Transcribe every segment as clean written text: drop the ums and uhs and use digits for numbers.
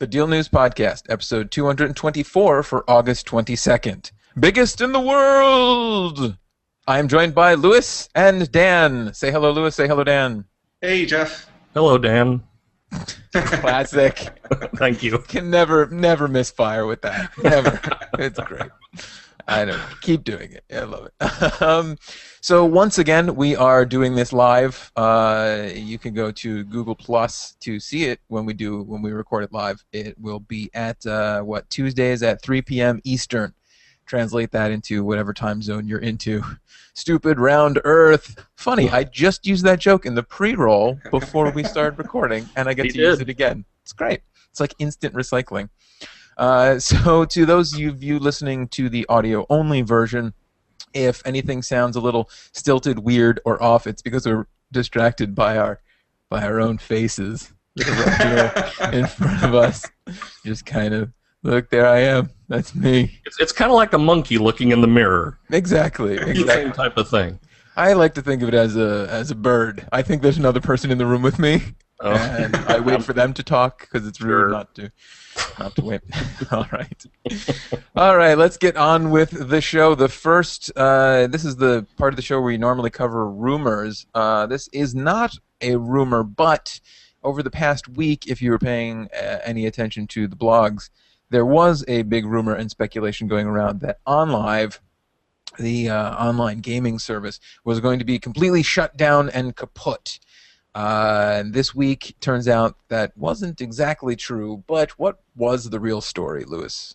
The Deal News Podcast, episode 224 for August 22nd. Biggest in the world! I am joined by Lewis and Dan. Say hello, Lewis. Say hello, Dan. Hey, Jeff. Hello, Dan. Classic. Thank you. Can never misfire with that. Never. It's great. I know. Keep doing it. I love it. So once again, we are doing this live. You can go to Google Plus to see it when we record it live. It will be at Tuesdays at 3 p.m. Eastern. Translate that into whatever time zone you're into. Stupid round Earth. Funny, I just used that joke in the pre-roll before we started recording, and I get to use it again. It's great. It's like instant recycling. So to those of you listening to the audio-only version, if anything sounds a little stilted, weird, or off, it's because we're distracted by our own faces that are right here in front of us. Just kind of, look, there I am. That's me. It's kind of like a monkey looking in the mirror. Exactly. Same type of thing. I like to think of it as a bird. I think there's another person in the room with me, and I wait for them to talk because it's rude not to wait. All right. Let's get on with the show. The first, this is the part of the show where we normally cover rumors. This is not a rumor, but over the past week, if you were paying any attention to the blogs, there was a big rumor and speculation going around that OnLive, the online gaming service, was going to be completely shut down and kaput. This week, turns out that wasn't exactly true, but what was the real story, Lewis?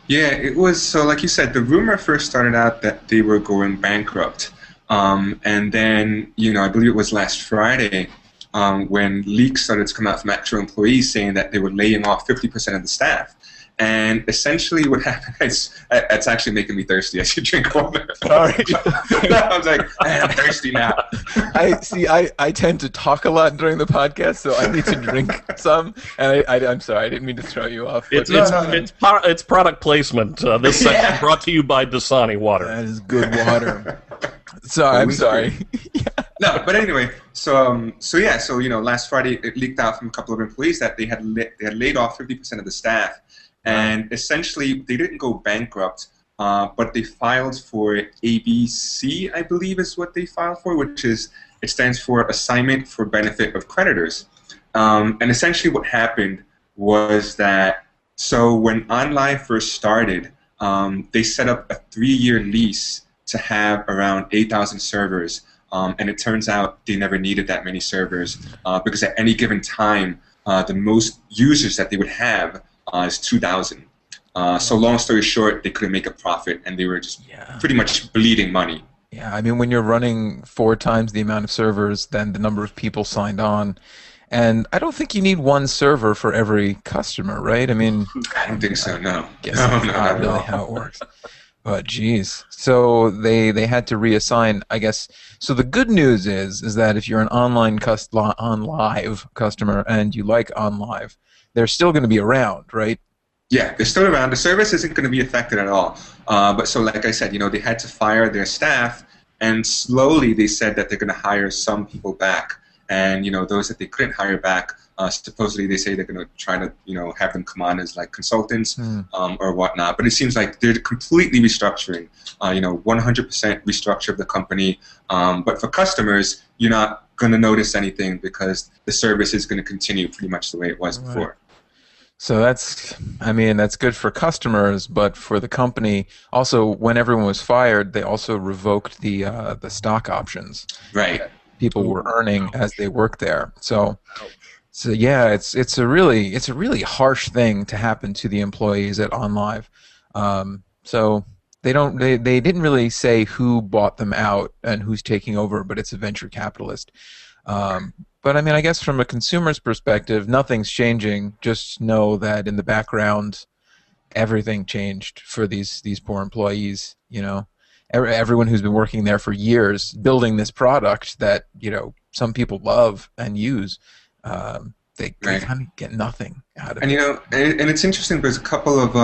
Yeah, it was, so like you said, the rumor first started out that they were going bankrupt. And then, I believe it was last Friday when leaks started to come out from actual employees saying that they were laying off 50% of the staff. And essentially what happened is, it's actually making me thirsty. I should drink water. Sorry. I was like, I'm thirsty now. I tend to talk a lot during the podcast, so I need to drink some. And I'm sorry, I didn't mean to throw you off. It's product placement. This segment brought to you by Dasani water. That is good water. Sorry, I'm sorry. No, but anyway, so last Friday it leaked out from a couple of employees that they had laid off 50% of the staff. And essentially, they didn't go bankrupt, but they filed for ABC, I believe is what they filed for, it stands for Assignment for Benefit of Creditors. And essentially what happened was that, so when OnLive first started, they set up a 3-year lease to have around 8,000 servers. And it turns out they never needed that many servers because at any given time, the most users that they would have is 2,000. So long story short, they couldn't make a profit, and they were just pretty much bleeding money. Yeah, I mean, when you're running 4 times the amount of servers than the number of people signed on, and I don't think you need one server for every customer, right? I mean, I don't think so, no. I guess that's not really how it works. But geez, so they had to reassign, I guess. So the good news is that if you're an OnLive customer and you like OnLive, they're still going to be around, right? Yeah, they're still around. The service isn't going to be affected at all. But so like I said, they had to fire their staff, and slowly they said that they're going to hire some people back. And, those that they couldn't hire back, supposedly they say they're going to try to, have them come on as like consultants or whatnot. But it seems like they're completely restructuring, 100% restructure of the company. But for customers, you're not going to notice anything because the service is going to continue pretty much the way it was before. So that's good for customers, but for the company, also when everyone was fired, they also revoked the stock options. Right. People were earning as they worked there. So yeah, it's a really harsh thing to happen to the employees at OnLive. So they didn't really say who bought them out and who's taking over, but it's a venture capitalist. But I mean, I guess from a consumer's perspective, nothing's changing. Just know that in the background, everything changed for these poor employees. Everyone who's been working there for years, building this product that some people love and use, they kind of get nothing out of it. And it's interesting. There's a couple of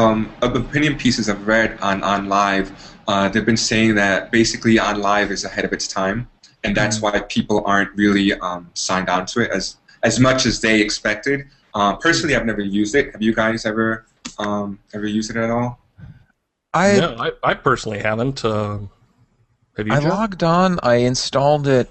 opinion pieces I've read on OnLive. They've been saying that basically OnLive is ahead of its time, and that's why people aren't really signed on to it as much as they expected. Personally, I've never used it. Have you guys ever used it at all? No, I personally haven't. Have you, I Joe? logged on. I installed it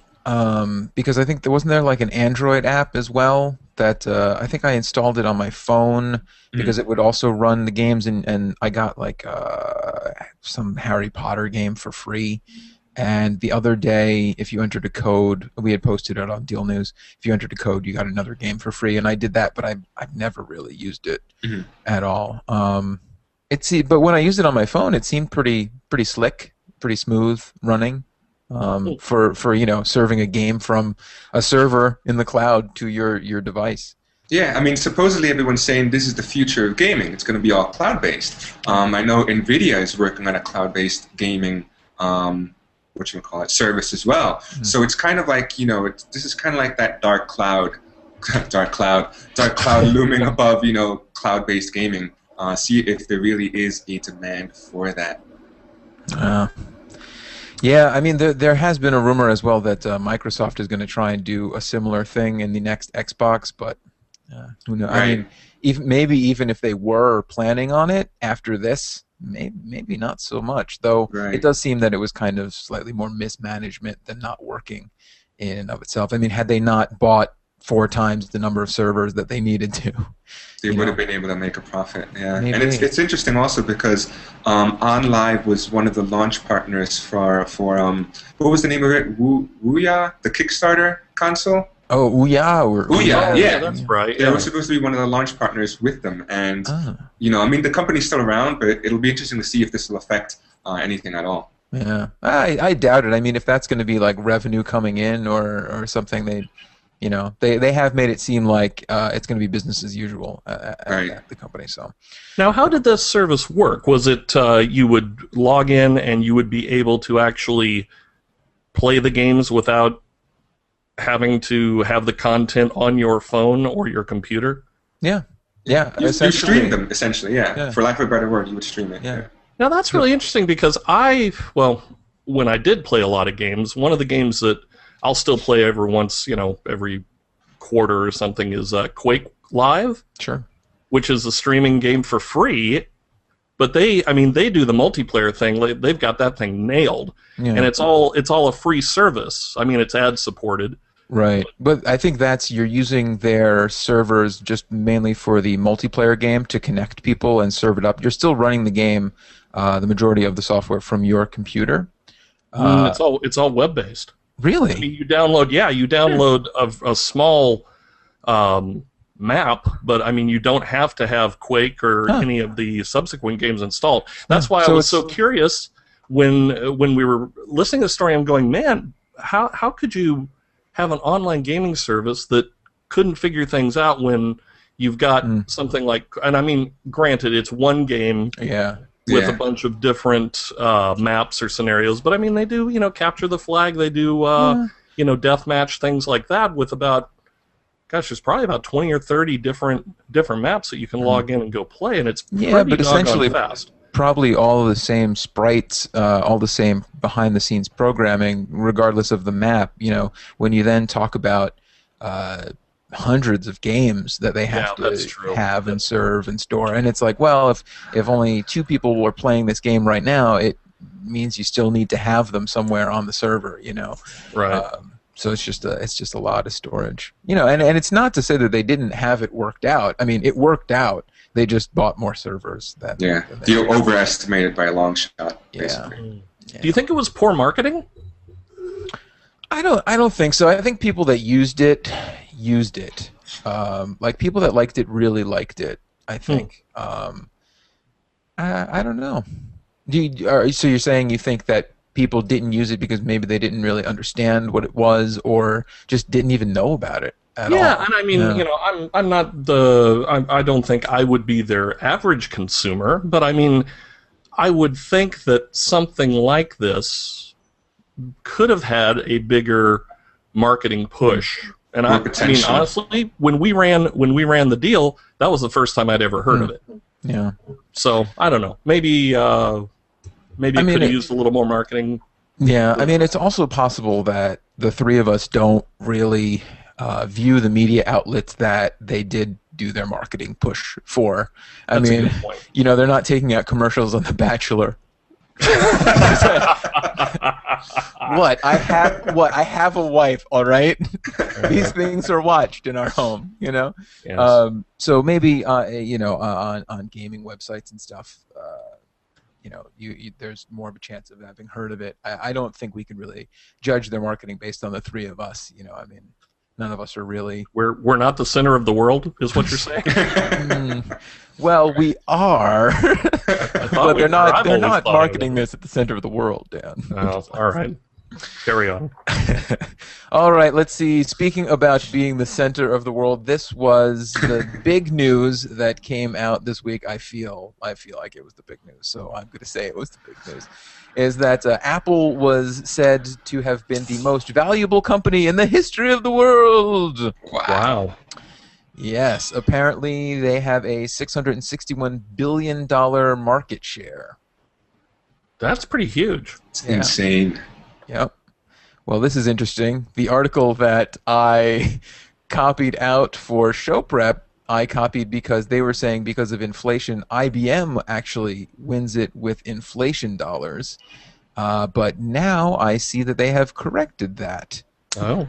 because I think wasn't there like an Android app as well that I think I installed it on my phone because it would also run the games, and I got like some Harry Potter game for free. And the other day, if you entered a code, we had posted it on DealNews. If you entered a code, you got another game for free, and I did that, but I've never really used it at all. But when I used it on my phone, it seemed pretty slick, pretty smooth running for serving a game from a server in the cloud to your device. Yeah, I mean, supposedly everyone's saying this is the future of gaming. It's going to be all cloud-based. I know NVIDIA is working on a cloud-based gaming service as well. So it's kind of like, this is kind of like that dark cloud looming above, cloud-based gaming. See if there really is a demand for that. Yeah, I mean, there has been a rumor as well that Microsoft is going to try and do a similar thing in the next Xbox, but who knows? Right. I mean, even if they were planning on it after this, maybe not so much. Though It does seem that it was kind of slightly more mismanagement than not working in and of itself. I mean, had they not bought 4 times the number of servers that they needed to, they would have been able to make a profit. Yeah, maybe. And it's interesting also because OnLive was one of the launch partners for what was the name of it? Ouya, the Kickstarter console. Oh, Ouya. Ouya, yeah, that's right. They were supposed to be one of the launch partners with them, and I mean, the company's still around, but it'll be interesting to see if this will affect anything at all. Yeah, I doubt it. I mean, if that's going to be like revenue coming in or something, they have made it seem like it's going to be business as usual at the company. So now, how did this service work? Was it you would log in and you would be able to actually play the games without having to have the content on your phone or your computer? Yeah. You stream them essentially. Yeah. For lack of a better word, you would stream it. Yeah. Now that's really interesting because when I did play a lot of games, one of the games that I'll still play every quarter or something is Quake Live. Sure. Which is a streaming game for free, but they do the multiplayer thing. They've got that thing nailed, and it's all a free service. I mean, it's ad supported. Right, but I think you're using their servers just mainly for the multiplayer game to connect people and serve it up. You're still running the game, the majority of the software from your computer. It's all web based. Really? I mean, you download a small map, but I mean, you don't have to have Quake or any of the subsequent games installed. That's why I was so curious when we were listening to the story. I'm going, man, how could you have an online gaming service that couldn't figure things out when you've got something like, and I mean, granted, it's one game. With a bunch of different maps or scenarios, but I mean, they do capture the flag, they do deathmatch, things like that. With there's probably about 20 or 30 different maps that you can log in and go play, and it's pretty but essentially fast. Probably all the same sprites, all the same behind-the-scenes programming, regardless of the map. When you then talk about hundreds of games that they have to have and serve and store, and it's like, well, if only 2 people were playing this game right now, it means you still need to have them somewhere on the server. Right. So it's just a lot of storage. And it's not to say that they didn't have it worked out. I mean, it worked out. They just bought more servers. You overestimated by a long shot, basically. Do you think it was poor marketing? I don't think so. I think people that used it. Like people that liked it really liked it, I think. I don't know. So you're saying you think that people didn't use it because maybe they didn't really understand what it was, or just didn't even know about it at all? Yeah, and I mean, I don't think I would be their average consumer, but I mean, I would think that something like this could have had a bigger marketing push. And I mean, honestly, when we ran the deal, that was the first time I'd ever heard of it. Yeah. So I don't know. Maybe it could have used a little more marketing. Yeah. I mean, it's also possible that the 3 of us don't really view the media outlets that they did do their marketing push for. That's a good point. You know, they're not taking out commercials on The Bachelor. What? I have a wife, all right? These things are watched in our home, you know? Yes. So maybe, you know, on gaming websites and stuff, you know, there's more of a chance of having heard of it. I don't think we can really judge their marketing based on the three of us, you know? I mean, none of us are really... We're not the center of the world, is what you're saying? Well, we are, but they're not marketing this at the center of the world, Dan. Oh, all right. Carry on. All right, let's see. Speaking about being the center of the world, this was the big news that came out this week. I feel like it was the big news, so I'm going to say it was the big news. Is that Apple was said to have been the most valuable company in the history of the world. Wow. Yes, apparently they have a $661 billion market share. That's pretty huge. It's insane. Yep. Well, this is interesting. The article that I copied out for show prep, I copied because they were saying because of inflation, IBM actually wins it with inflation dollars. But now I see that they have corrected that. Oh.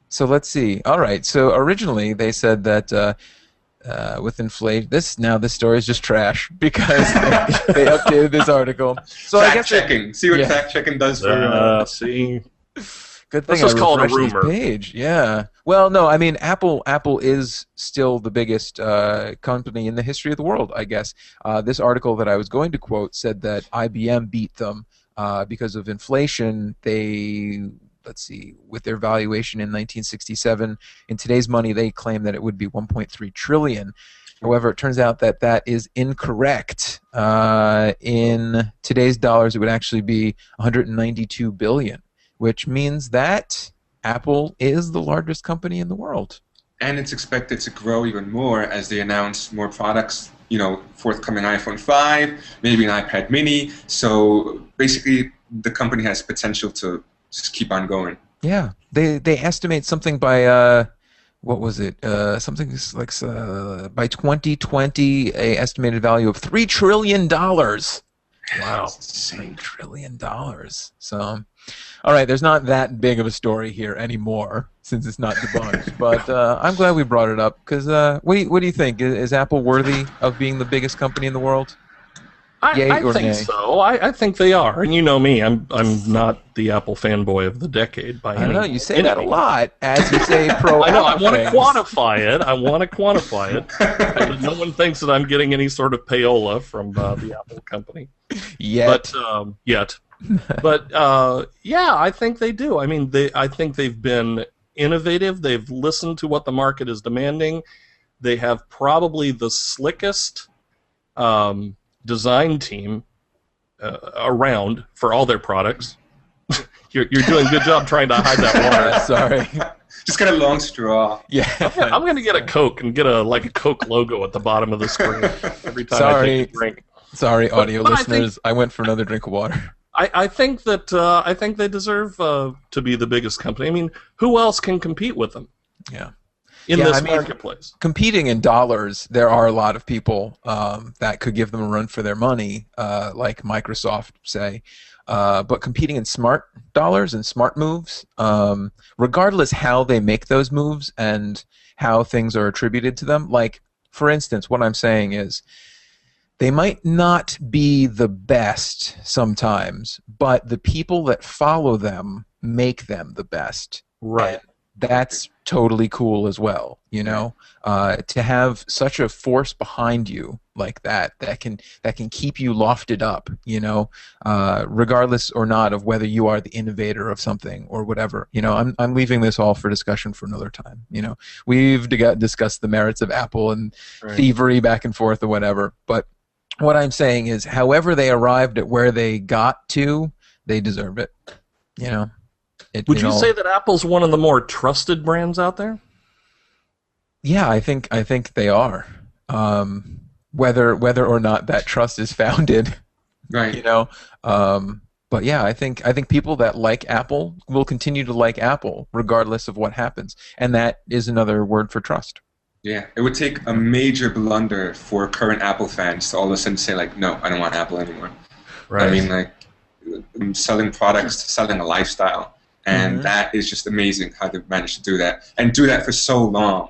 So let's see. All right. So originally they said that with inflation, this story is just trash because they updated this article. So I guess checking. See what fact checking does for see. Good thing Let's just I call it a refreshed rumor. this page. Yeah. Well, no. I mean, Apple is still the biggest company in the history of the world, I guess. This article that I was going to quote said that IBM beat them because of inflation. Let's see, with their valuation in 1967, in today's money, they claim that it would be 1.3 trillion. However, it turns out that that is incorrect. In today's dollars, it would actually be 192 billion, which means that Apple is the largest company in the world. And it's expected to grow even more as they announce more products, you know, forthcoming iPhone 5, maybe an iPad mini. So basically, the company has potential to just keep on going. Yeah, they estimate something by what was it? Something like by 2020, a estimated value of $3 trillion. Wow, $3 trillion. So, all right, there's not that big of a story here anymore since it's not debunked. But I'm glad we brought it up because what do you think? Is Apple worthy of being the biggest company in the world? I think so. I think they are, and you know me, I'm not the Apple fanboy of the decade by any. I know you say that a lot, as you say pro. I know. I want to quantify it. But no one thinks that I'm getting any sort of payola from the Apple company yet. But yeah, I think they do. I mean, I think they've been innovative. They've listened to what the market is demanding. They have probably the slickest design team around for all their products. You're doing a good job trying to hide that water. Sorry. Just got a long straw. Yeah. I'm going to get a Coke and get a Coke logo at the bottom of the screen every time I take a drink. Sorry, audio listeners. I went for another drink of water. I think that they deserve to be the biggest company. I mean, who else can compete with them? Yeah. In this marketplace. Competing in dollars, there are a lot of people that could give them a run for their money, like Microsoft, say. But competing in smart dollars and smart moves, regardless how they make those moves and how things are attributed to them, like, for instance, what I'm saying is they might not be the best sometimes, but the people that follow them make them the best. Right. And that's totally cool as well, you know, to have such a force behind you like that can keep you lofted up, you know, regardless or not of whether you are the innovator of something or whatever. You know, I'm leaving this all for discussion for another time. You know, we've discussed the merits of Apple and thievery back and forth or whatever, but what I'm saying is, however they arrived at where they got to, they deserve it. You know. Would you say that Apple's one of the more trusted brands out there? Yeah, I think they are. Whether or not that trust is founded, right? You know. But yeah, I think people that like Apple will continue to like Apple regardless of what happens, and that is another word for trust. Yeah, it would take a major blunder for current Apple fans to all of a sudden say like, no, I don't want Apple anymore. Right. I mean, like, selling products to selling a lifestyle, and that is just amazing how they've managed to do that and do that for so long.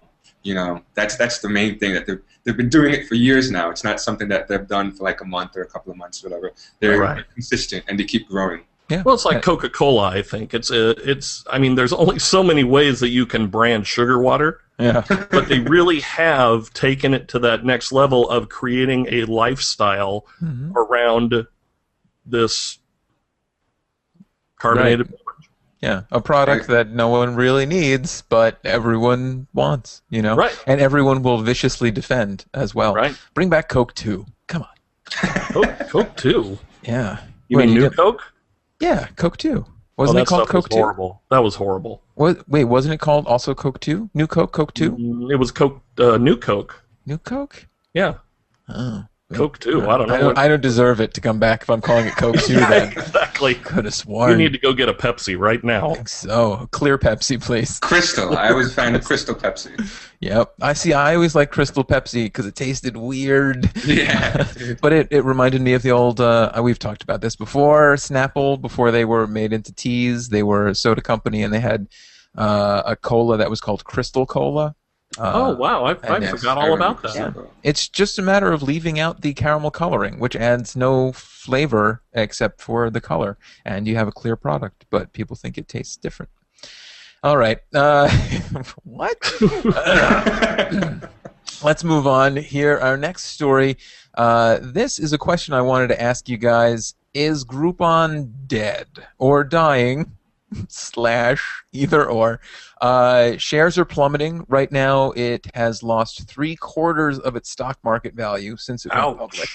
That's the main thing, that they've been doing it for years now. It's not something that they've done for like a month or a couple of months, or whatever. They're consistent and they keep growing. Yeah. Well, it's like Coca-Cola, I think. I mean, there's only so many ways that you can brand sugar water. Yeah. But they really have taken it to that next level of creating a lifestyle around this carbonated beverage. Yeah, a product that no one really needs, but everyone wants, Right. And everyone will viciously defend as well. Right. Bring back Coke 2. Come on. Coke 2? Yeah. You mean New Coke? Yeah, Coke 2. Wasn't it called Coke 2? Horrible. That was horrible. Wait, wasn't it called also Coke 2? New Coke, Coke 2? It was Coke, New Coke. New Coke? Yeah. Oh. Coke 2. I don't know. I don't deserve it to come back if I'm calling it Coke 2 then. Exactly. Could have sworn. You need to go get a Pepsi right now. I think so. Clear Pepsi, please. Crystal. I was a fan of Crystal Pepsi. Yep. I always liked Crystal Pepsi because it tasted weird. Yeah. But it reminded me of the old, we've talked about this before, Snapple, before they were made into teas. They were a soda company, and they had a cola that was called Crystal Cola. Oh, wow. I forgot all about that. Yeah. It's just a matter of leaving out the caramel coloring, which adds no flavor except for the color. And you have a clear product, but people think it tastes different. All right. What? Let's move on here. Our next story. This is a question I wanted to ask you guys. Is Groupon dead or dying? / either or. Shares are plummeting. Right now, it has lost 3/4 of its stock market value since it went public.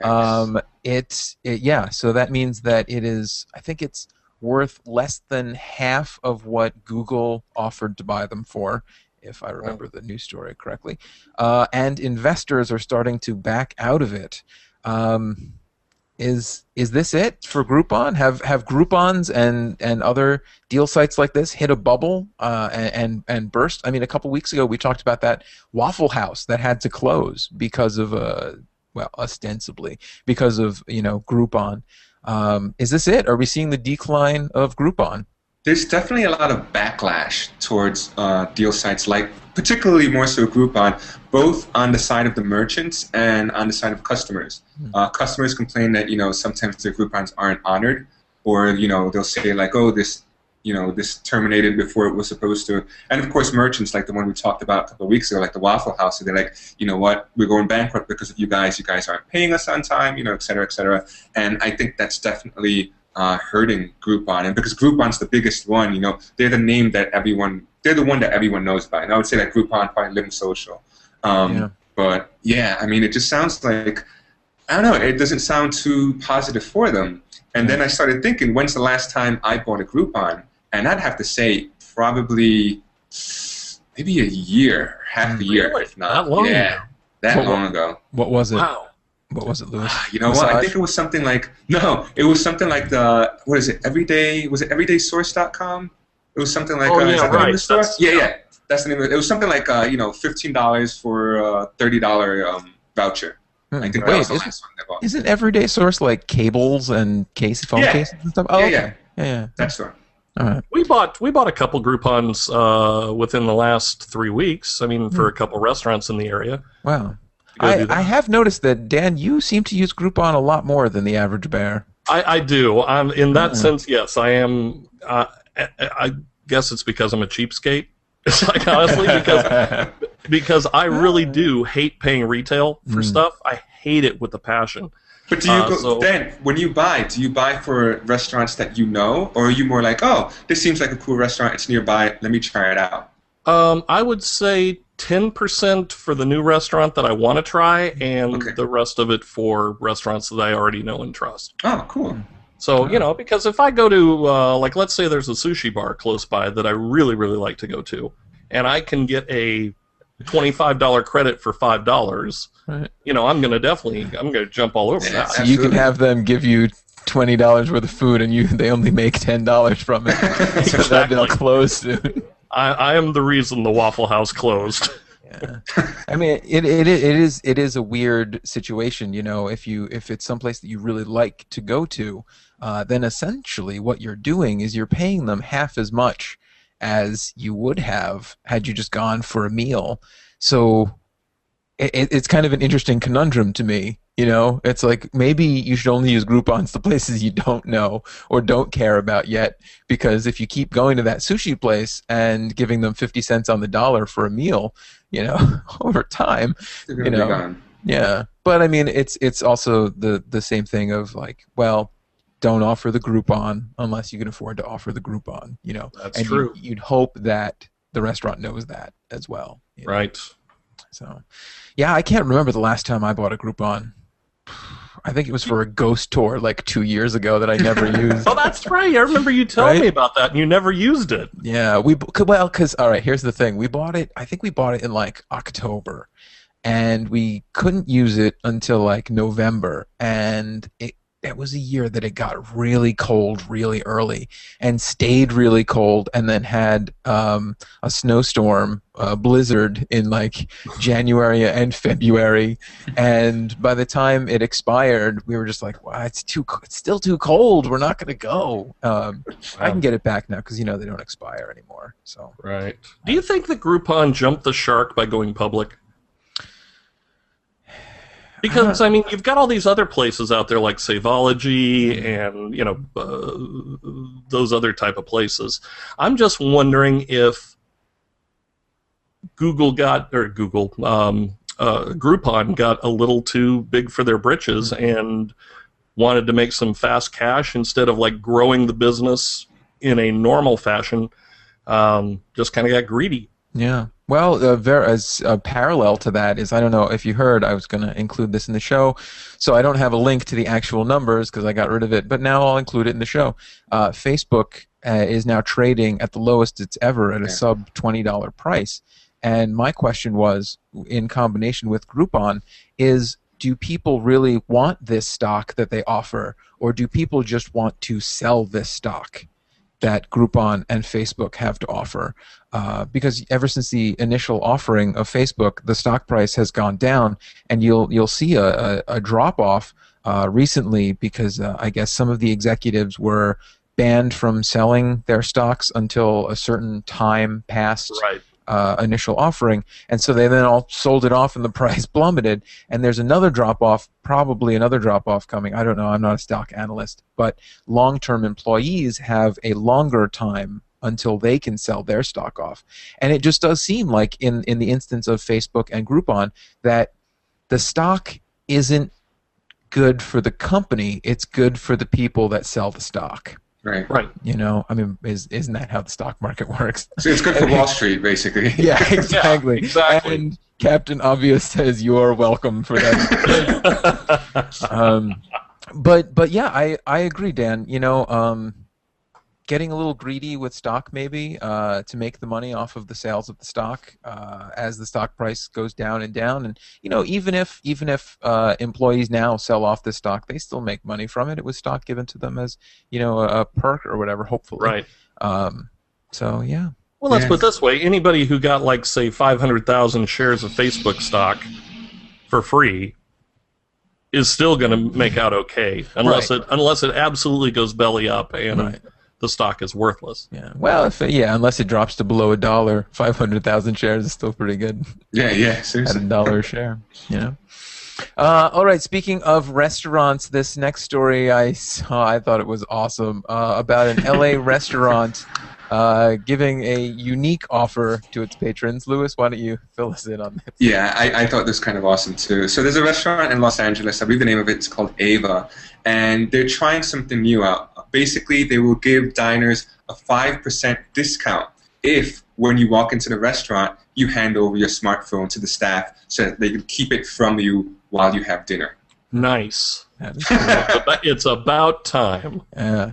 So that means that it is, I think it's worth less than half of what Google offered to buy them for, if I remember the news story correctly. And investors are starting to back out of it. Is this it for Groupon? Have Groupons and other deal sites like this hit a bubble and burst? I mean, a couple weeks ago we talked about that Waffle House that had to close because of ostensibly because of Groupon. Is this it? Are we seeing the decline of Groupon? There's definitely a lot of backlash towards deal sites, like particularly more so Groupon, both on the side of the merchants and on the side of customers. Customers complain that sometimes their Groupons aren't honored, or they'll say like, oh, this terminated before it was supposed to. And of course, merchants like the one we talked about a couple of weeks ago, like the Waffle House, they're like, you know what, we're going bankrupt because of you guys. You guys aren't paying us on time, et cetera, et cetera. And I think that's definitely hurting Groupon, and because Groupon's the biggest one, they're the name that they're the one that everyone knows about. And I would say that Groupon, probably Living Social. But yeah, I mean, it just sounds like, I don't know, it doesn't sound too positive for them. And then I started thinking, when's the last time I bought a Groupon? And I'd have to say probably maybe a year, half a year, if not. That long ago? That long ago. What was it? Wow. What was it, Louis? You know what? I think it was something like, it was something like what is it, everydaysource.com? It was something like, is that the name of the store? Yeah. That's the name of it. It was something like, $15 for a $30 voucher. I think that was the last one I bought. Isn't Everyday Source like cables and phone cases and stuff? Oh, yeah. That store. All right. We bought a couple Groupons within the last 3 weeks. I mean, for a couple restaurants in the area. Wow. I have noticed that, Dan, you seem to use Groupon a lot more than the average bear. I do. In that sense, yes, I am. I guess it's because I'm a cheapskate. It's like, honestly, because I really do hate paying retail for stuff. I hate it with a passion. But do you Dan, when you buy, do you buy for restaurants that you know, or are you more like, oh, this seems like a cool restaurant, it's nearby, let me try it out? I would say 10% for the new restaurant that I want to try, and the rest of it for restaurants that I already know and trust. Oh, cool. So, because if I go to, let's say there's a sushi bar close by that I really, really like to go to, and I can get a $25 credit for $5, right. I'm going to jump all over that. So you can have them give you $20 worth of food, and they only make $10 from it. So that they'll close soon. I am the reason the Waffle House closed. Yeah. I mean, it is a weird situation, you know. If it's someplace that you really like to go to, then essentially what you're doing is you're paying them half as much as you would have had you just gone for a meal. So it's kind of an interesting conundrum to me. You know, it's like maybe you should only use Groupons to places you don't know or don't care about yet, because if you keep going to that sushi place and giving them 50 cents on the dollar for a meal, you know, over time, They're you gonna be know, gone. yeah. But I mean, it's also the same thing of like, well, don't offer the Groupon unless you can afford to offer the Groupon, you know, That's and true. you'd hope that the restaurant knows that as well. You know? Right. So, yeah, I can't remember the last time I bought a Groupon. I think it was for a ghost tour like 2 years ago that I never used. Oh, that's right. I remember you telling Right? me about that, and you never used it. Yeah, because all right, here's the thing. We bought it. I think we bought it in like October, and we couldn't use it until like November, and it was a year that it got really cold really early and stayed really cold, and then had a snowstorm, a blizzard in like January and February, and by the time it expired, we were just like, "Wow, it's still too cold. We're not gonna go." I can get it back now because you know they don't expire anymore. So Right. Do you think that Groupon jumped the shark by going public? Because I mean, you've got all these other places out there like Saveology and those other type of places. I'm just wondering if Groupon got a little too big for their britches and wanted to make some fast cash instead of like growing the business in a normal fashion. Just kind of got greedy. yeah. Well, as a parallel to that is, I don't know if you heard, I was going to include this in the show, so I don't have a link to the actual numbers because I got rid of it, but now I'll include it in the show. Facebook is now trading at the lowest it's ever at a sub $20 price. And my question was, in combination with Groupon, is do people really want this stock that they offer, or do people just want to sell this stock that Groupon and Facebook have to offer? Because ever since the initial offering of Facebook, the stock price has gone down, and you'll see a drop off recently because I guess some of the executives were banned from selling their stocks until a certain time passed. Right. Initial offering, and so they then all sold it off and the price plummeted, and there's another drop-off, probably another drop-off coming. I don't know, I'm not a stock analyst, but long-term employees have a longer time until they can sell their stock off. And it just does seem like in the instance of Facebook and Groupon that the stock isn't good for the company, it's good for the people that sell the stock. Right. Right. You know, I mean, isn't that how the stock market works? So it's good for Wall Street, basically. Yeah, exactly. Yeah, exactly. And Captain Obvious says you're welcome for that. But yeah, I agree, Dan. You know, getting a little greedy with stock maybe to make the money off of the sales of the stock as the stock price goes down, and you know, even if employees now sell off this stock, they still make money from it. It was stock given to them as, you know, a perk or whatever, hopefully. Right. So yeah. Well, let's put it this way: anybody who got like say 500,000 shares of Facebook stock for free is still going to make out okay, unless it absolutely goes belly up and the stock is worthless. Yeah. Well, unless it drops to below $1, 500,000 shares is still pretty good. Yeah, seriously. At $1 a share, you know. All right. Speaking of restaurants, this next story I saw, I thought it was awesome, about an LA restaurant giving a unique offer to its patrons. Lewis, why don't you fill us in on this? Yeah, I thought this was kind of awesome too. So there's a restaurant in Los Angeles, I believe the name of it is called Ava, and they're trying something new out. Basically, they will give diners a 5% discount if, when you walk into the restaurant, you hand over your smartphone to the staff so that they can keep it from you while you have dinner. Nice. That is cool. It's about time. Yeah.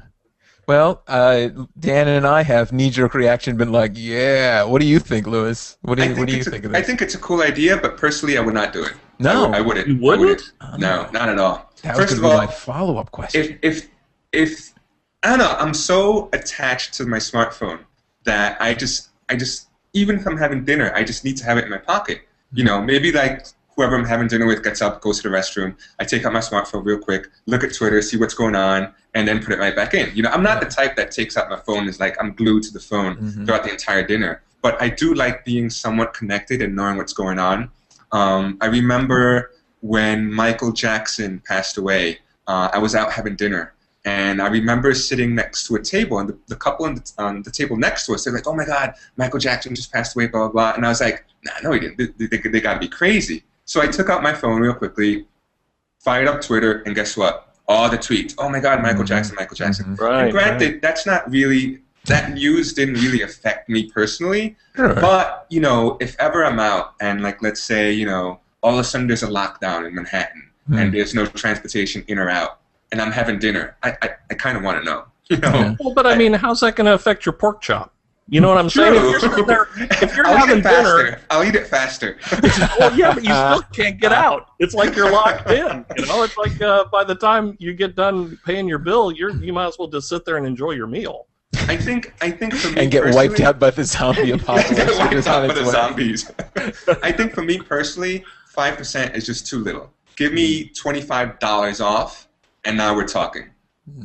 Well, Dan and I have knee-jerk reaction been like, yeah. What do you think, Lewis? What do you think of this? I think it's a cool idea, but personally, I would not do it. No, I wouldn't. You wouldn't? No, not at all. That was going to be my follow-up question. If I don't know, I'm so attached to my smartphone that I just even if I'm having dinner, I just need to have it in my pocket. You know, maybe like whoever I'm having dinner with gets up, goes to the restroom. I take out my smartphone real quick, look at Twitter, see what's going on, and then put it right back in. You know, I'm not the type that takes out my phone and is like I'm glued to the phone throughout the entire dinner. But I do like being somewhat connected and knowing what's going on. I remember when Michael Jackson passed away, I was out having dinner. And I remember sitting next to a table, and the couple on the table next to us, they're like, "Oh my God, Michael Jackson just passed away, blah, blah, blah." And I was like, "Nah, no, he didn't. They got to be crazy." So I took out my phone real quickly, fired up Twitter, and guess what? All the tweets. "Oh my God, Michael Jackson, Michael Jackson." Right, and granted, that's not really, that news didn't really affect me personally. Sure. But, you know, if ever I'm out and, like, let's say, you know, all of a sudden there's a lockdown in Manhattan and there's no transportation in or out, and I'm having dinner, I kind of want to know. You know? Well, but I mean, how's that going to affect your pork chop? You know what I'm saying? If you're having dinner, I'll eat it faster. Well, yeah, but you still can't get out. It's like you're locked in. You know, it's like by the time you get done paying your bill, you might as well just sit there and enjoy your meal. I think for me and get wiped out by the zombie apocalypse. Get wiped out by the zombies. I think for me personally, 5% is just too little. Give me $25 off, and now we're talking.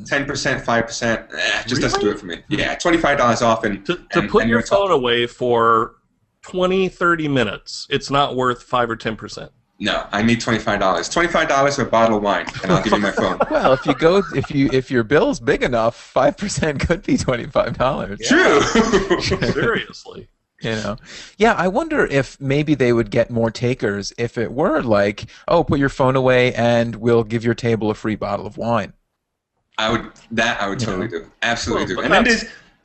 10%, 5%, just doesn't do it for me. Yeah, $25 off and to put your phone away for 20, 30 minutes, it's not worth 5 or 10%. No, I need $25. $25 for a bottle of wine, and I'll give you my phone. Well, if your bill's big enough, 5% could be $25. True. Seriously. You know, yeah. I wonder if maybe they would get more takers if it were like, oh, put your phone away and we'll give your table a free bottle of wine. I would totally do. Absolutely do. And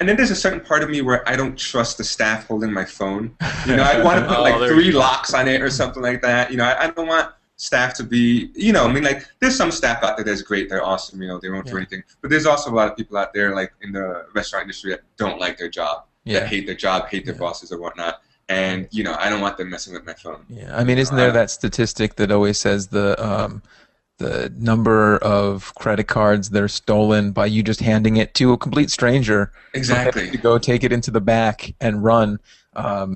then there's a certain part of me where I don't trust the staff holding my phone. You know, I want to put like 3 locks on it or something like that. You know, I don't want staff to be, you know, I mean, like, there's some staff out there that's great, they're awesome, you know, they won't do anything. But there's also a lot of people out there, like, in the restaurant industry that don't like their job, that hate their job, hate their bosses or whatnot. And, you know, I don't want them messing with my phone. Yeah, I mean, isn't there that statistic that always says the number of credit cards that are stolen by you just handing it to a complete stranger exactly to go take it into the back and run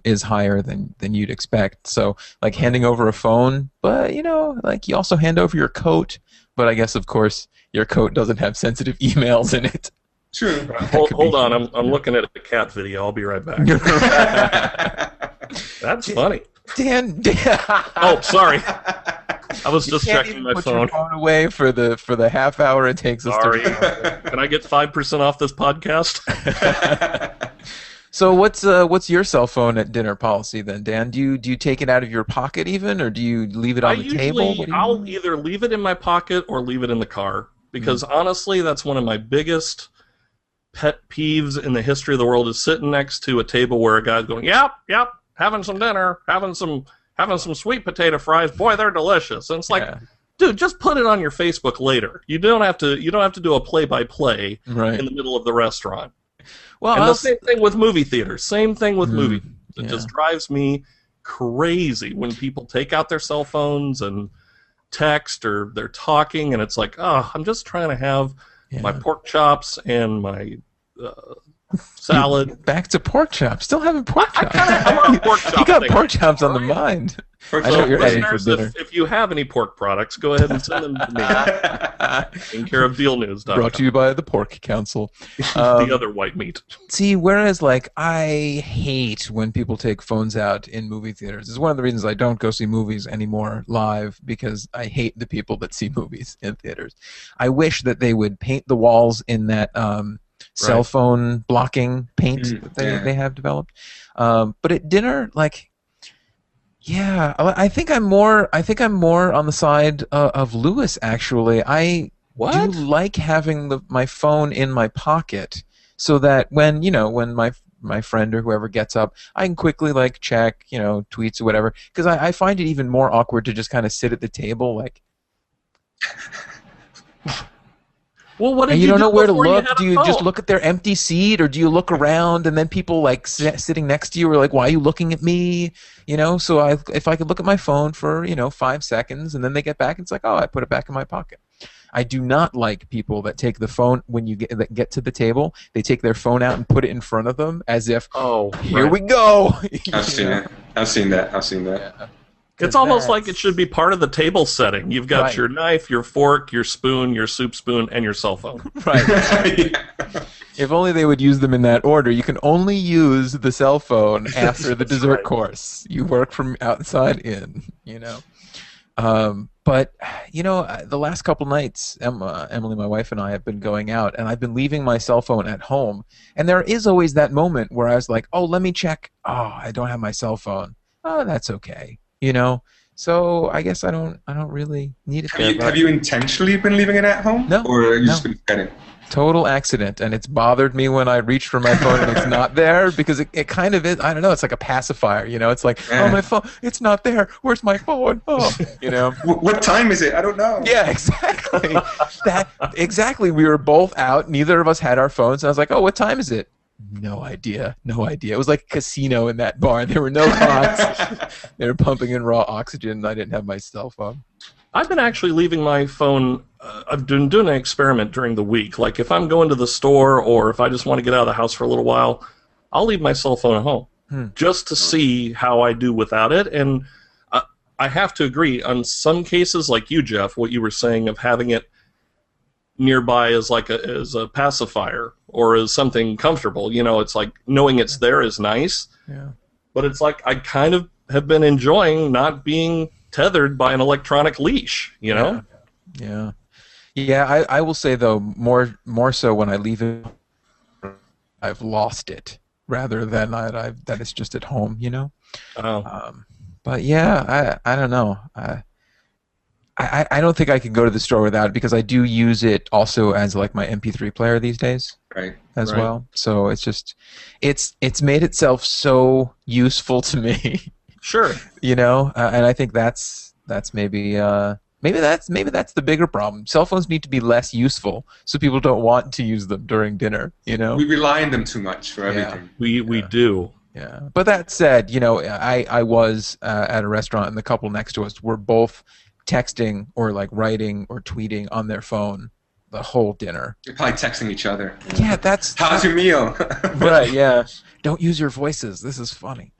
is higher than you'd expect. So, like, handing over a phone, but, you know, like, you also hand over your coat, but I guess, of course, your coat doesn't have sensitive emails in it. True. Hold on, I'm looking at a cat video. I'll be right back. That's funny. Dan. Oh, sorry. I was just checking my put phone. Your phone away for the half hour it takes us Sorry. to. Can I get 5% off this podcast? So what's your cell phone at dinner policy then, Dan? Do you take it out of your pocket even, or do you leave it on the table? I'll either leave it in my pocket or leave it in the car, because honestly, that's one of my biggest pet peeves in the history of the world, is sitting next to a table where a guy's going, yep, having some dinner, having some sweet potato fries. Boy, they're delicious. And it's like, dude, just put it on your Facebook later. You don't have to do a play-by-play in the middle of the restaurant. Well, and the same thing with movie theaters. Same thing with movie theaters. It just drives me crazy when people take out their cell phones and text, or they're talking, and it's like, oh, I'm just trying to have my pork chops and my salad. Back to pork chops. Still having pork chops. I'm on pork chops. You got pork chops on the mind. So, listeners, if you have any pork products, go ahead and send them to me. Taking care of DealNews.com. Brought to you by the Pork Council. The other white meat. See, whereas, like, I hate when people take phones out in movie theaters. It's one of the reasons I don't go see movies anymore live, because I hate the people that see movies in theaters. I wish that they would paint the walls in that cell phone blocking paint that they have developed. But at dinner, like, yeah, I think I'm more on the side of Lewis, actually. I do like having my phone in my pocket, so that when my friend or whoever gets up, I can quickly, like, check, tweets or whatever. Because I find it even more awkward to just kind of sit at the table, like. Well, what did and you don't know where to look. Do you just look at their empty seat, or do you look around and then people, like, sitting next to you are like, "Why are you looking at me?" So if I could look at my phone for 5 seconds, and then they get back, it's like, oh, I put it back in my pocket. I do not like people that take the phone when you get to the table. They take their phone out and put it in front of them as if, here we go. I've seen that. Yeah. It's almost like it should be part of the table setting. You've got your knife, your fork, your spoon, your soup spoon, and your cell phone. Right. If only they would use them in that order. You can only use the cell phone after the dessert course. You work from outside in, you know. But, you know, the last couple nights, Emily, my wife, and I have been going out, and I've been leaving my cell phone at home. And there is always that moment where I was like, oh, let me check. Oh, I don't have my cell phone. Oh, that's okay. You know? So I guess I don't really need it. Have you intentionally been leaving it at home? No. Or have you just been forgetting? Total accident, and it's bothered me when I reach for my phone and it's not there, because it kind of is, I don't know, it's like a pacifier, you know, it's like, oh, my phone, it's not there, where's my phone, oh, you know. What time is it? I don't know. Yeah, exactly. Exactly, we were both out, neither of us had our phones, and I was like, oh, what time is it? No idea. It was like a casino in that bar. There were no clocks. They were pumping in raw oxygen, and I didn't have my cell phone. I've been actually leaving my phone. I've been doing an experiment during the week. Like if I'm going to the store or if I just want to get out of the house for a little while, I'll leave my cell phone at home just to see how I do without it. And I have to agree, on some cases, like you, Jeff, what you were saying of having it nearby as like as a pacifier or as something comfortable. You know, it's like knowing it's there is nice. Yeah. But it's like I kind of have been enjoying not being tethered by an electronic leash, you know? Yeah. I will say, though, more so when I leave it, I've lost it rather than that it's just at home, you know? But yeah, I don't know. I don't think I can go to the store without it, because I do use it also as like my MP3 player these days. Right. As well. So it's just it's made itself so useful to me. Sure. You know, and I think that's maybe that's the bigger problem. Cell phones need to be less useful, so people don't want to use them during dinner. You know, we rely on them too much for everything. We do. Yeah. But that said, you know, I was at a restaurant, and the couple next to us were both texting or like writing or tweeting on their phone the whole dinner. You're probably texting each other. Yeah, how's your meal? Right. Yeah. Don't use your voices. This is funny.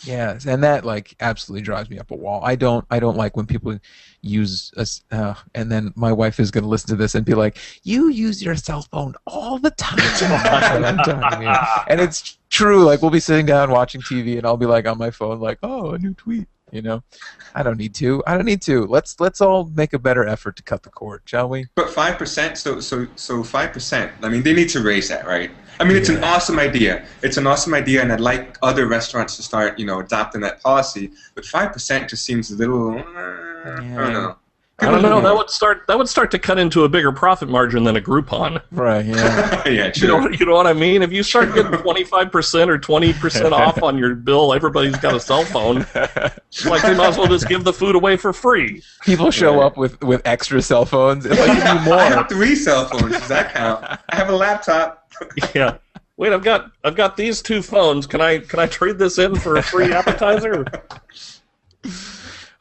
Yeah, and that like absolutely drives me up a wall. I don't like when people use us, and then my wife is going to listen to this and be like, "You use your cell phone all the time." And it's true. Like we'll be sitting down watching TV, and I'll be like on my phone, like, "Oh, a new tweet." You know, I don't need to. Let's all make a better effort to cut the cord, shall we? But 5%. So 5%. I mean, they need to raise that, right? I mean, it's an awesome idea. It's an awesome idea, and I'd like other restaurants to start, you know, adopting that policy. But 5% just seems a little. I don't know. I don't know. That would start to cut into a bigger profit margin than a Groupon. Right. Yeah. Yeah. True. You know what I mean? If you start getting 25% or 20% off on your bill, everybody's got a cell phone. Like they might as well just give the food away for free. People show up with extra cell phones. If I give you more. I have 3 cell phones. Does that count? I have a laptop. Yeah. Wait, I've got these 2 phones. Can I trade this in for a free appetizer?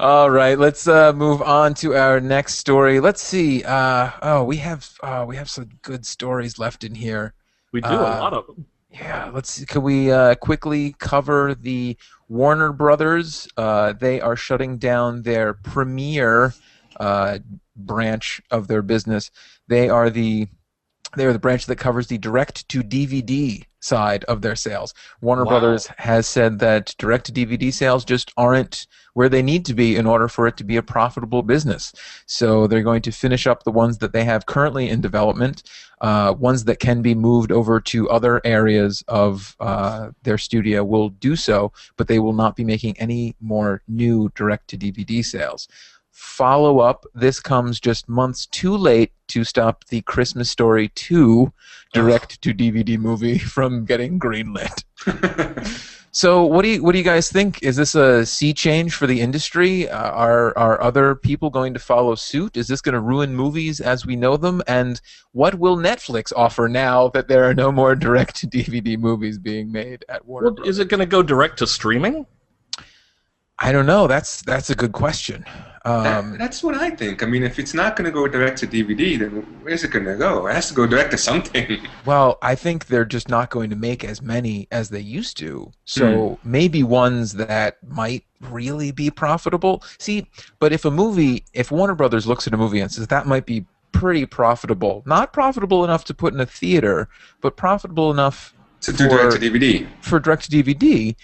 All right, let's move on to our next story. Let's see. We have some good stories left in here. We do, a lot of them. Yeah, let's see. Can we quickly cover the Warner Brothers? They are shutting down their Premiere branch of their business. They are the branch that covers the direct-to-DVD side of their sales. Warner Brothers has said that direct-to-DVD sales just aren't where they need to be in order for it to be a profitable business. So they're going to finish up the ones that they have currently in development, ones that can be moved over to other areas of their studio will do so, but they will not be making any more new direct-to-DVD sales. Follow-up, this comes just months too late to stop the Christmas Story 2 direct-to-DVD movie from getting greenlit. So what do you guys think? Is this a sea change for the industry? Are other people going to follow suit? Is this going to ruin movies as we know them? And what will Netflix offer now that there are no more direct-to-DVD movies being made at Warner Brothers? Is it going to go direct to streaming? I don't know. That's a good question. That's what I think. I mean, if it's not going to go direct to DVD, then where's it going to go? It has to go direct to something. Well, I think they're just not going to make as many as they used to. So maybe ones that might really be profitable. See, but if Warner Brothers looks at a movie and says that might be pretty profitable, not profitable enough to put in a theater, but profitable enough to do direct to DVD. For direct to DVD,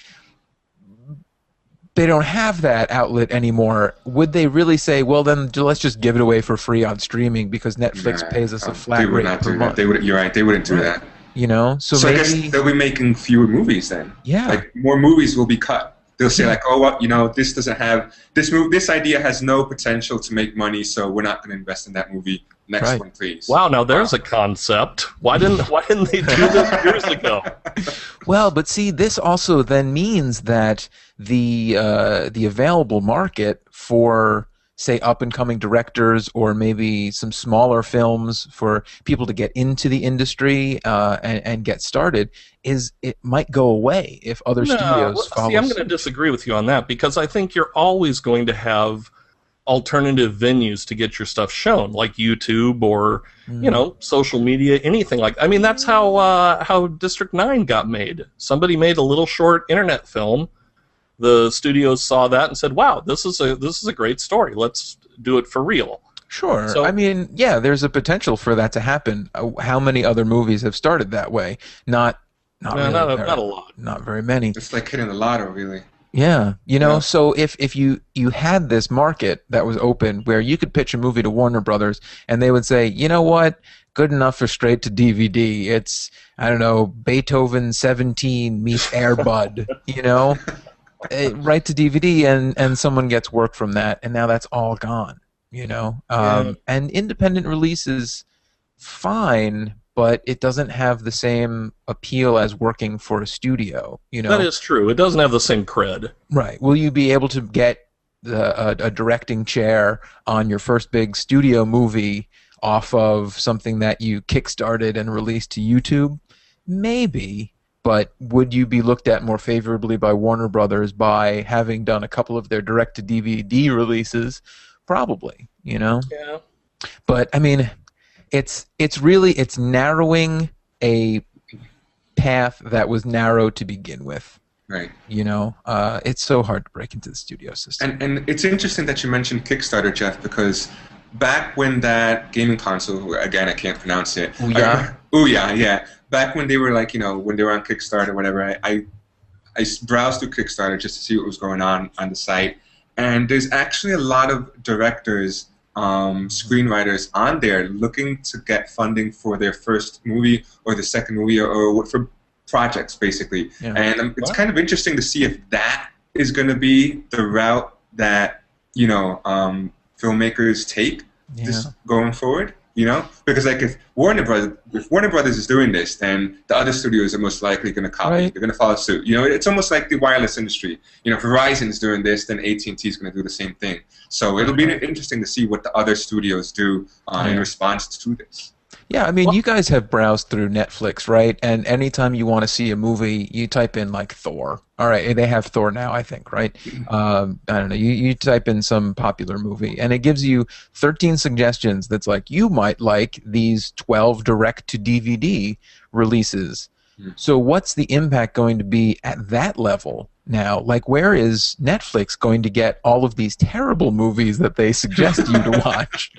they don't have that outlet anymore. Would they really say, well, then let's just give it away for free on streaming because Netflix pays us a flat rate per month? You're right. They wouldn't do that. You know, so maybe, I guess they'll be making fewer movies then. Yeah, like more movies will be cut. They'll say like, oh, well, you know, this doesn't have this idea has no potential to make money, so we're not going to invest in that movie. Next one, please. Wow, now there's a concept. Why didn't they do this years ago? Well, but see, this also then means that the available market for, say, up-and-coming directors or maybe some smaller films for people to get into the industry and get started, it might go away if other studios follow. See, I'm going to disagree with you on that because I think you're always going to have alternative venues to get your stuff shown, like YouTube or you know, social media, anything like. I mean, that's how District 9 got made. Somebody made a little short internet film. The studios saw that and said, "Wow, this is a great story. Let's do it for real." Sure. So, I mean, yeah, there's a potential for that to happen. How many other movies have started that way? Not really, not a lot. Not very many. It's like hitting the lotto, really. Yeah, you know, so if you had this market that was open where you could pitch a movie to Warner Brothers and they would say, you know what, good enough for straight to DVD. It's, I don't know, Beethoven 17 meets Air Bud, you know, right to DVD and someone gets work from that and now that's all gone, you know. And independent release is fine, but it doesn't have the same appeal as working for a studio, you know. That is true. It doesn't have the same cred. Right. Will you be able to get a directing chair on your first big studio movie off of something that you kickstarted and released to YouTube? Maybe. But would you be looked at more favorably by Warner Brothers by having done a couple of their direct-to-DVD releases? Probably, you know. Yeah. But, I mean, it's narrowing a path that was narrow to begin with. Right. You know, it's so hard to break into the studio system. And it's interesting that you mentioned Kickstarter, Jeff, because back when that gaming console, again, I can't pronounce it. Ouya, yeah. Back when they were like, you know, when they were on Kickstarter or whatever, I browsed through Kickstarter just to see what was going on the site. And there's actually a lot of directors, screenwriters on there looking to get funding for their first movie or the second movie or for projects, basically. Yeah. And it's kind of interesting to see if that is going to be the route that, you know, filmmakers take just going forward. You know, because like if Warner Brothers is doing this, then the other studios are most likely going to copy. Right. They're going to follow suit. You know, it's almost like the wireless industry. You know, if Verizon's doing this, then AT&T is going to do the same thing. So it'll be interesting to see what the other studios do in response to this. Yeah, I mean, you guys have browsed through Netflix, right? And anytime you want to see a movie, you type in like Thor. All right, they have Thor now, I think, right? I don't know. You type in some popular movie, and it gives you 13 suggestions. That's like you might like these 12 direct-to-DVD releases. So what's the impact going to be at that level now? Like, where is Netflix going to get all of these terrible movies that they suggest you to watch?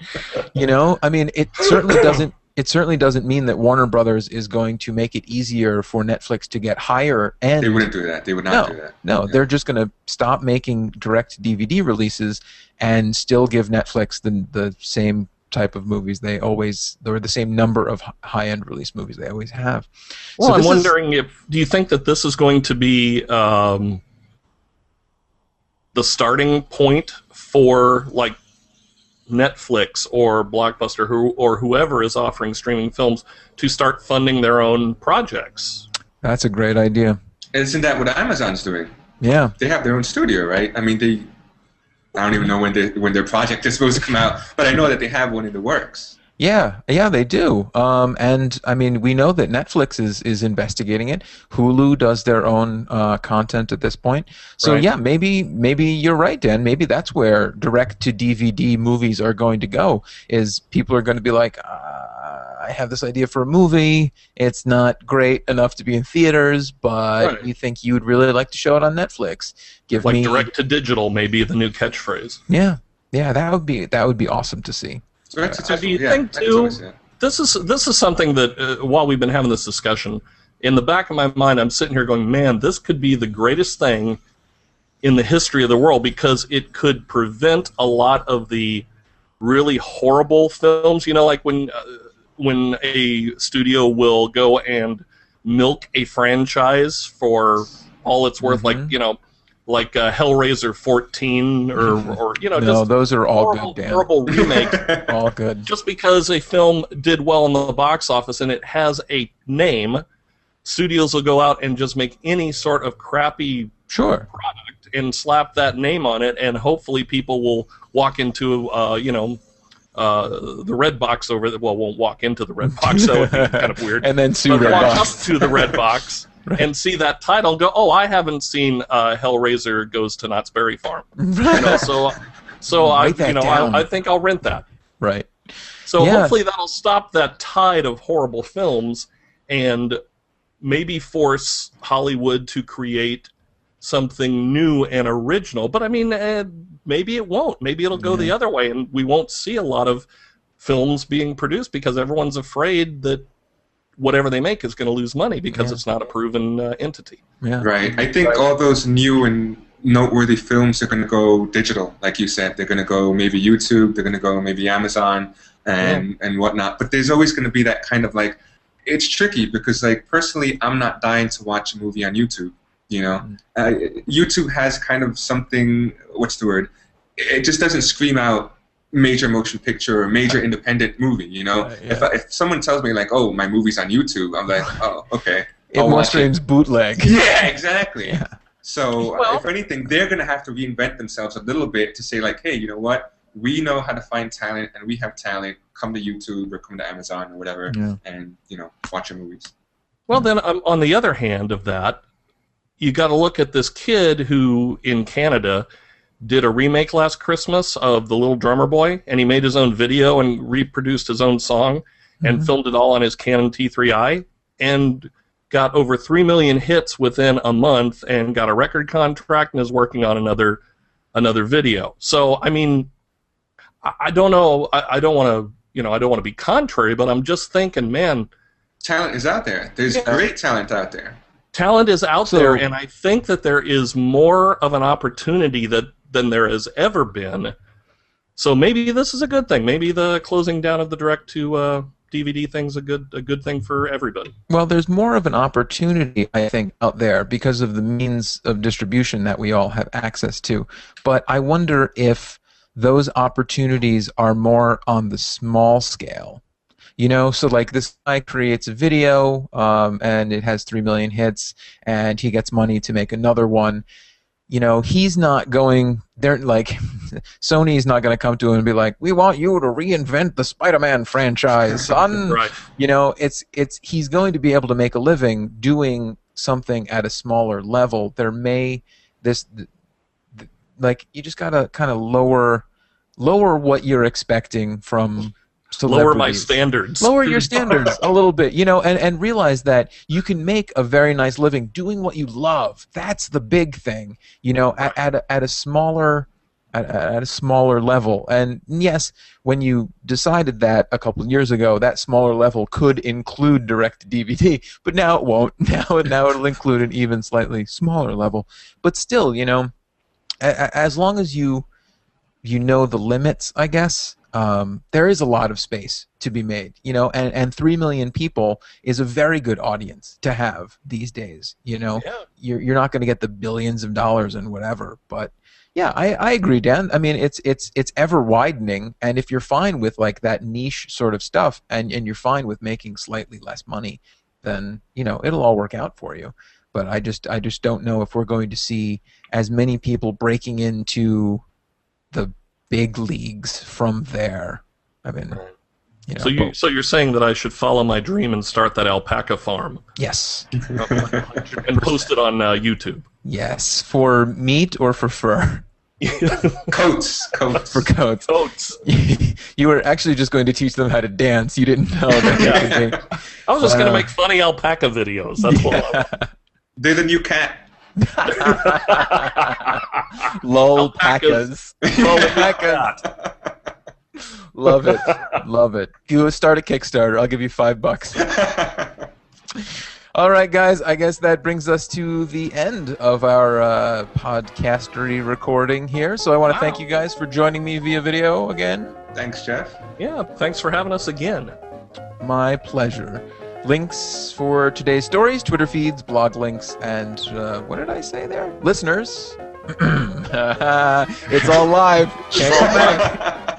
You know, I mean, it certainly doesn't. It certainly doesn't mean that Warner Brothers is going to make it easier for Netflix to get higher end. They wouldn't do that. They would not do that. No, they're just going to stop making direct DVD releases and still give Netflix the same type of movies they always, or the same number of high-end release movies they always have. Well, so I'm wondering do you think that this is going to be the starting point for like Netflix or Blockbuster or whoever is offering streaming films to start funding their own projects? That's a great idea. Isn't that what Amazon's doing? Yeah. They have their own studio, right? I mean, I don't even know when their project is supposed to come out, but I know that they have one in the works. Yeah, yeah, they do. And I mean, we know that Netflix is investigating it. Hulu does their own content at this point. So Right. yeah, maybe you're right, Dan. Maybe that's where direct to DVD movies are going to go. Is people are going to be like, I have this idea for a movie. It's not great enough to be in theaters, but Right. we think you would really like to show it on Netflix. Give Like me direct to digital may be the new catchphrase. Yeah, yeah, that would be awesome to see. Do you think too? This is something that while we've been having this discussion, in the back of my mind, I'm sitting here going, "Man, this could be the greatest thing in the history of the world because it could prevent a lot of the really horrible films. You know, like when a studio will go and milk a franchise for all it's worth, like like Hellraiser 14 or No, just those are all horrible, good, Dan. horrible remake. All good. Just because a film did well in the box office and it has a name, studios will go out and just make any sort of crappy Sure. product and slap that name on it, and hopefully people will walk into the red box over the, well, won't walk into the red box, that would be kind of weird. And then sue But Red walk Box. up to the red box Right. and see that title and go, oh, I haven't seen Hellraiser Goes to Knott's Berry Farm. So I Write that down. I think I'll rent that. Right. So Yeah. hopefully that'll stop that tide of horrible films and maybe force Hollywood to create something new and original. But I mean, maybe it won't. Maybe it'll go the other way, and we won't see a lot of films being produced because everyone's afraid that whatever they make is going to lose money because it's not a proven entity. Yeah. Right. I think all those new and noteworthy films are going to go digital, like you said. They're going to go maybe YouTube. They're going to go maybe Amazon and whatnot. But there's always going to be that kind of like, it's tricky because like personally, I'm not dying to watch a movie on YouTube. You know, YouTube has kind of something. What's the word? It just doesn't scream out major motion picture or major independent movie. You know, if someone tells me like, oh, my movie's on YouTube, I'm like, oh, okay. It more screams bootleg. Yeah, exactly. Yeah. So if anything, they're going to have to reinvent themselves a little bit to say like, hey, you know what? We know how to find talent, and we have talent. Come to YouTube or come to Amazon or whatever, and watch your movies. Well, then on the other hand of that, you got to look at this kid who in Canada did a remake last Christmas of The Little Drummer Boy, and he made his own video and reproduced his own song and filmed it all on his Canon T3i and got over 3 million hits within a month and got a record contract and is working on another video. So, I mean, I don't know. I don't want to, I don't want to be contrary, but I'm just thinking, man, talent is out there. There's great talent out there. Talent is out there, and I think that there is more of an opportunity than there has ever been. So maybe this is a good thing. Maybe the closing down of the direct to DVD thing's a good thing for everybody. Well, there's more of an opportunity, I think, out there because of the means of distribution that we all have access to. But I wonder if those opportunities are more on the small scale. So like this guy creates a video and it has 3 million hits and he gets money to make another one. He's not going there, like Sony's not going to come to him and be like, we want you to reinvent the Spider-Man franchise, son. Right. He's going to be able to make a living doing something at a smaller level. There may you just got to kind of lower what you're expecting from lower my standards. Lower your standards a little bit, and realize that you can make a very nice living doing what you love. That's the big thing, at a smaller level. And yes, when you decided that a couple of years ago, that smaller level could include direct DVD, but now it won't. Now it'll include an even slightly smaller level. But still, as long as you know the limits, I guess. There is a lot of space to be made, and 3 million people is a very good audience to have these days. You're not going to get the billions of dollars and whatever, but yeah, I agree, Dan. I mean, it's ever widening, and if you're fine with like that niche sort of stuff, and you're fine with making slightly less money, then it'll all work out for you. But I just don't know if we're going to see as many people breaking into the big leagues from there. I mean, So you're saying that I should follow my dream and start that alpaca farm? Yes. And post it on YouTube. Yes. For meat or for fur? Coats. For coats. You were actually just going to teach them how to dance. You didn't know that. I was just going to make funny alpaca videos. That's what. They're the new cat. Lolpacas. Lolpacas. Love it. Love it. You start a Kickstarter. I'll give you $5. All right, guys. I guess that brings us to the end of our podcastery recording here. So I want to thank you guys for joining me via video again. Thanks, Jeff. Yeah, thanks for having us again. My pleasure. Links for today's stories, Twitter feeds, blog links, and what did I say there? Listeners. It's all live. Can't come back.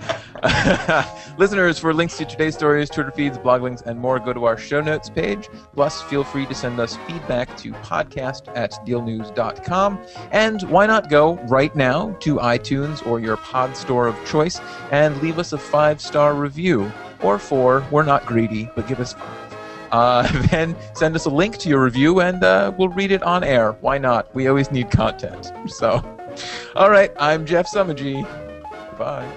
Listeners, for links to today's stories, Twitter feeds, blog links, and more, go to our show notes page. Plus, feel free to send us feedback to podcast@dealnews.com. And why not go right now to iTunes or your pod store of choice and leave us a 5-star review. Or 4. We're not greedy, but give us 5. Then send us a link to your review, and we'll read it on air. Why not? We always need content. So, all right, I'm Jeff Summergy. Bye.